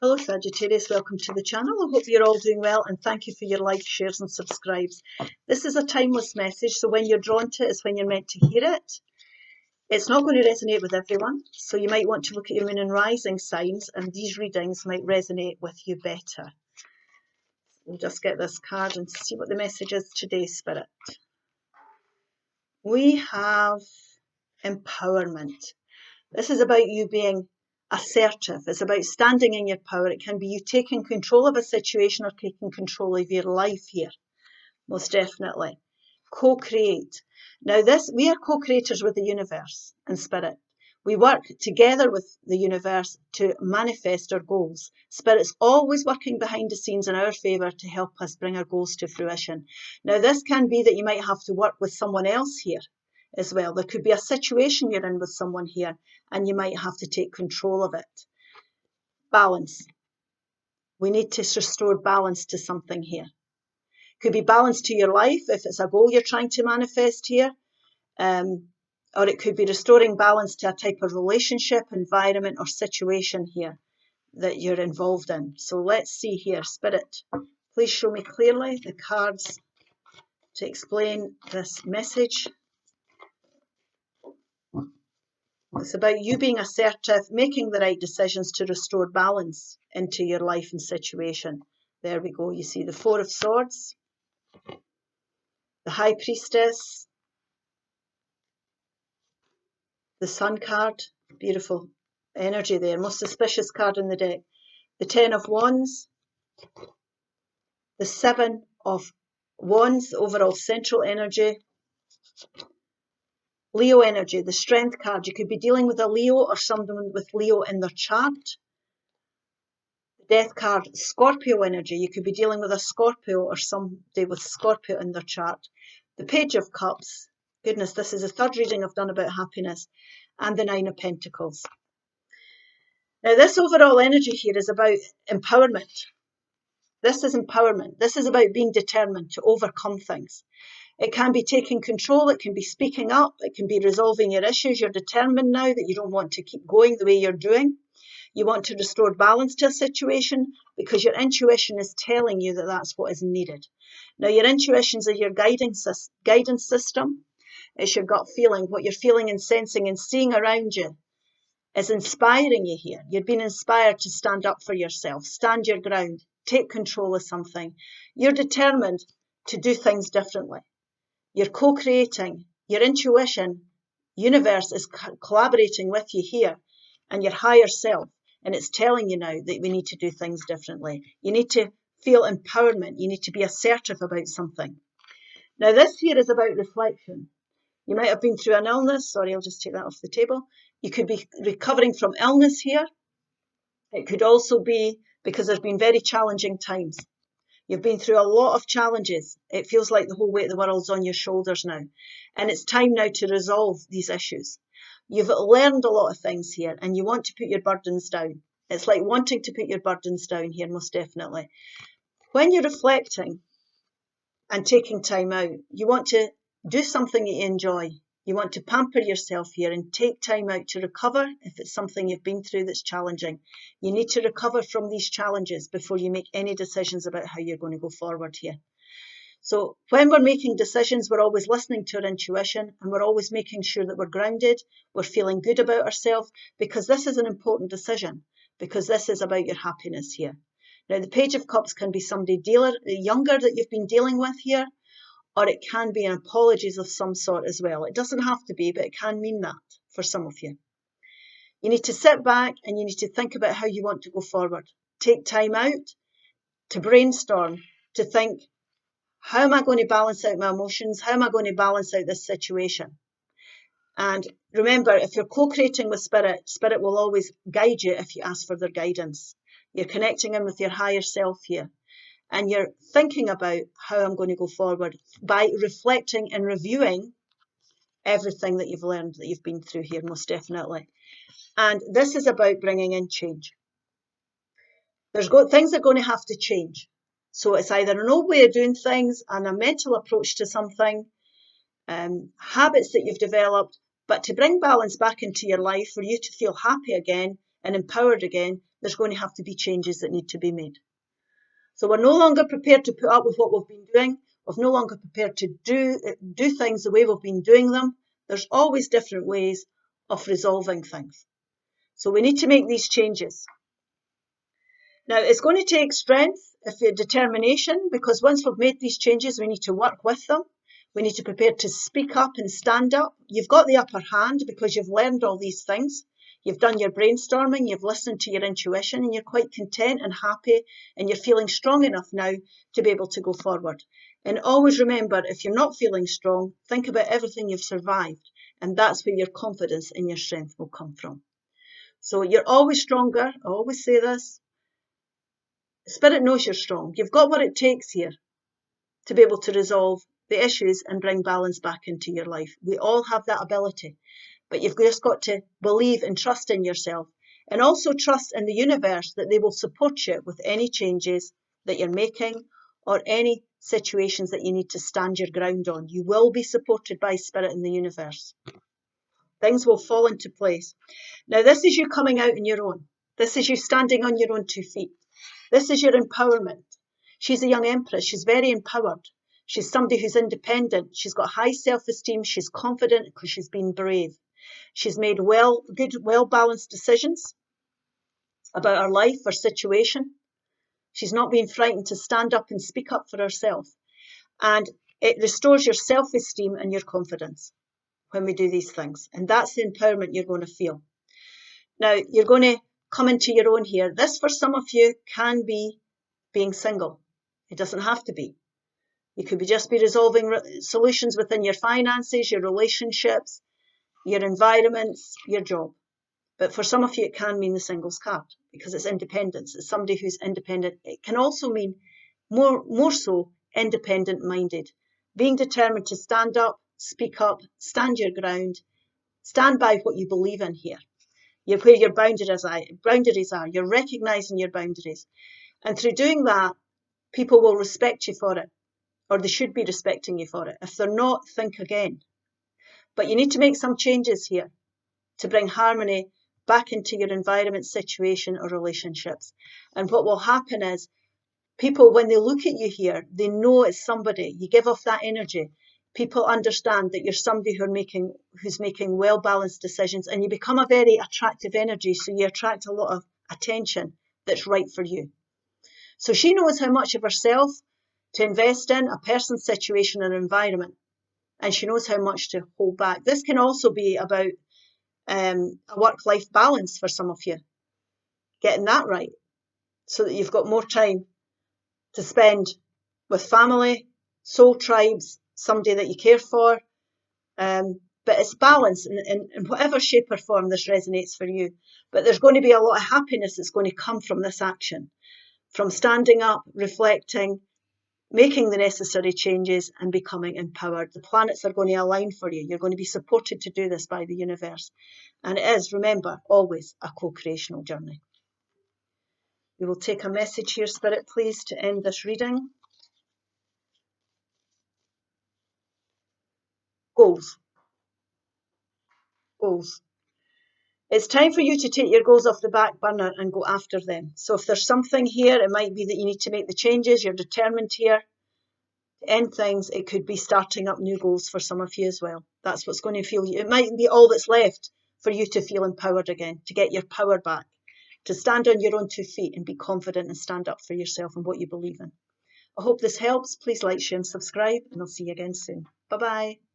Hello Sagittarius, welcome to the channel. I hope you're all doing well and thank you for your likes, shares and subscribes. This is a timeless message, so when you're drawn to it is when you're meant to hear it. It's not going to resonate with everyone, so you might want to look at your moon and rising signs and these readings might resonate with you better. We'll just get this card and see what the message is today, Spirit. We have empowerment. This is about you being assertive. It's about standing in your power. It can be you taking control of a situation or taking control of your life here. Most definitely. Co-create. Now we are co-creators with the universe and spirit. We work together with the universe to manifest our goals. Spirit's always working behind the scenes in our favour to help us bring our goals to fruition. Now this can be that you might have to work with someone else here as well. There could be a situation you're in with someone here and you might have to take control of it. Balance. We need to restore balance to something here. Could be balance to your life if it's a goal you're trying to manifest here. Or it could be restoring balance to a type of relationship, environment or situation here that you're involved in. So let's see here. Spirit, please show me clearly the cards to explain this message. It's about you being assertive, making the right decisions to restore balance into your life and situation. There we go. You see the Four of Swords, the High Priestess, the Sun card, beautiful energy there, most auspicious card in the deck. The Ten of Wands, the Seven of Wands, the overall central energy. Leo energy, the Strength card. You could be dealing with a Leo or someone with Leo in their chart. The Death card, Scorpio energy. You could be dealing with a Scorpio or somebody with Scorpio in their chart. The Page of Cups. Goodness, this is the third reading I've done about happiness. And the Nine of Pentacles. Now this overall energy here is about empowerment. This is empowerment. This is about being determined to overcome things. It can be taking control, it can be speaking up, it can be resolving your issues. You're determined now that you don't want to keep going the way you're doing. You want to restore balance to a situation because your intuition is telling you that that's what is needed. Now your intuitions are your guidance system. It's your gut feeling, what you're feeling and sensing and seeing around you is inspiring you here. You've been inspired to stand up for yourself, stand your ground, take control of something. You're determined to do things differently. You're co-creating. Your intuition, universe is collaborating with you here and your higher self. And it's telling you now that we need to do things differently. You need to feel empowerment. You need to be assertive about something. Now this here is about reflection. You might have been through an illness. Sorry, I'll just take that off the table. You could be recovering from illness here. It could also be because there's been very challenging times. You've been through a lot of challenges. It feels like the whole weight of the world's on your shoulders now. And it's time now to resolve these issues. You've learned a lot of things here and you want to put your burdens down. It's like wanting to put your burdens down here, most definitely. When you're reflecting and taking time out, you want to do something that you enjoy. You want to pamper yourself here and take time out to recover if it's something you've been through that's challenging. You need to recover from these challenges before you make any decisions about how you're going to go forward here. So when we're making decisions, we're always listening to our intuition and we're always making sure that we're grounded, we're feeling good about ourselves, because this is an important decision, because this is about your happiness here. Now, the Page of Cups can be somebody younger that you've been dealing with here, or it can be an apologies of some sort as well. It doesn't have to be, but it can mean that for some of you. You need to sit back and you need to think about how you want to go forward. Take time out to brainstorm, to think, how am I going to balance out my emotions? How am I going to balance out this situation? And remember, if you're co-creating with Spirit, Spirit will always guide you if you ask for their guidance. You're connecting in with your higher self here. And you're thinking about how I'm going to go forward by reflecting and reviewing everything that you've learned, that you've been through here, most definitely. And this is about bringing in change. Things are going to have to change. So it's either an old way of doing things and a mental approach to something, habits that you've developed, but to bring balance back into your life, for you to feel happy again and empowered again, there's going to have to be changes that need to be made. So we're no longer prepared to put up with what we've been doing. We're no longer prepared to do things the way we've been doing them. There's always different ways of resolving things. So we need to make these changes. Now, it's going to take strength, determination, because once we've made these changes, we need to work with them. We need to prepare to speak up and stand up. You've got the upper hand because you've learned all these things. You've done your brainstorming, you've listened to your intuition, and you're quite content and happy, and you're feeling strong enough now to be able to go forward. And always remember, if you're not feeling strong, think about everything you've survived, and that's where your confidence and your strength will come from. So you're always stronger. I always say this. Spirit knows you're strong. You've got what it takes here to be able to resolve the issues and bring balance back into your life. We all have that ability, but you've just got to believe and trust in yourself, and also trust in the universe that they will support you with any changes that you're making or any situations that you need to stand your ground on. You will be supported by Spirit in the universe. Things will fall into place. Now, this is you coming out on your own. This is you standing on your own 2 feet. This is your empowerment. She's a young empress. She's very empowered. She's somebody who's independent. She's got high self-esteem. She's confident because she's been brave. She's made well-balanced decisions about her life, her situation. She's not been frightened to stand up and speak up for herself. And it restores your self-esteem and your confidence when we do these things. And that's the empowerment you're going to feel. Now, you're going to come into your own here. This, for some of you, can be being single. It doesn't have to be. You could just be resolving solutions within your finances, your relationships, your environments, your job. But for some of you, it can mean the singles card because it's independence. It's somebody who's independent. It can also mean more so independent-minded, being determined to stand up, speak up, stand your ground, stand by what you believe in here. Where your boundaries are. You're recognising your boundaries. And through doing that, people will respect you for it, or they should be respecting you for it. If they're not, think again. But you need to make some changes here to bring harmony back into your environment, situation, or relationships. And what will happen is people, when they look at you here, they know it's somebody. You give off that energy. People understand that you're somebody who's making well-balanced decisions, and you become a very attractive energy, so you attract a lot of attention that's right for you. So she knows how much of herself to invest in, a person, situation, or environment, and she knows how much to hold back. This can also be about a work-life balance for some of you, getting that right, so that you've got more time to spend with family, soul tribes, somebody that you care for, but it's balance in whatever shape or form this resonates for you. But there's going to be a lot of happiness that's going to come from this action, from standing up, reflecting, making the necessary changes and becoming empowered. The planets are going to align for you. You're going to be supported to do this by the universe. And it is, remember, always a co-creational journey. We will take a message here, Spirit, please, to end this reading. Goals. Goals. It's time for you to take your goals off the back burner and go after them. So if there's something here, it might be that you need to make the changes. You're determined here to end things. It could be starting up new goals for some of you as well. That's what's going to feel you. It might be all that's left for you to feel empowered again, to get your power back, to stand on your own 2 feet and be confident and stand up for yourself and what you believe in. I hope this helps. Please like, share and subscribe, and I'll see you again soon. Bye-bye.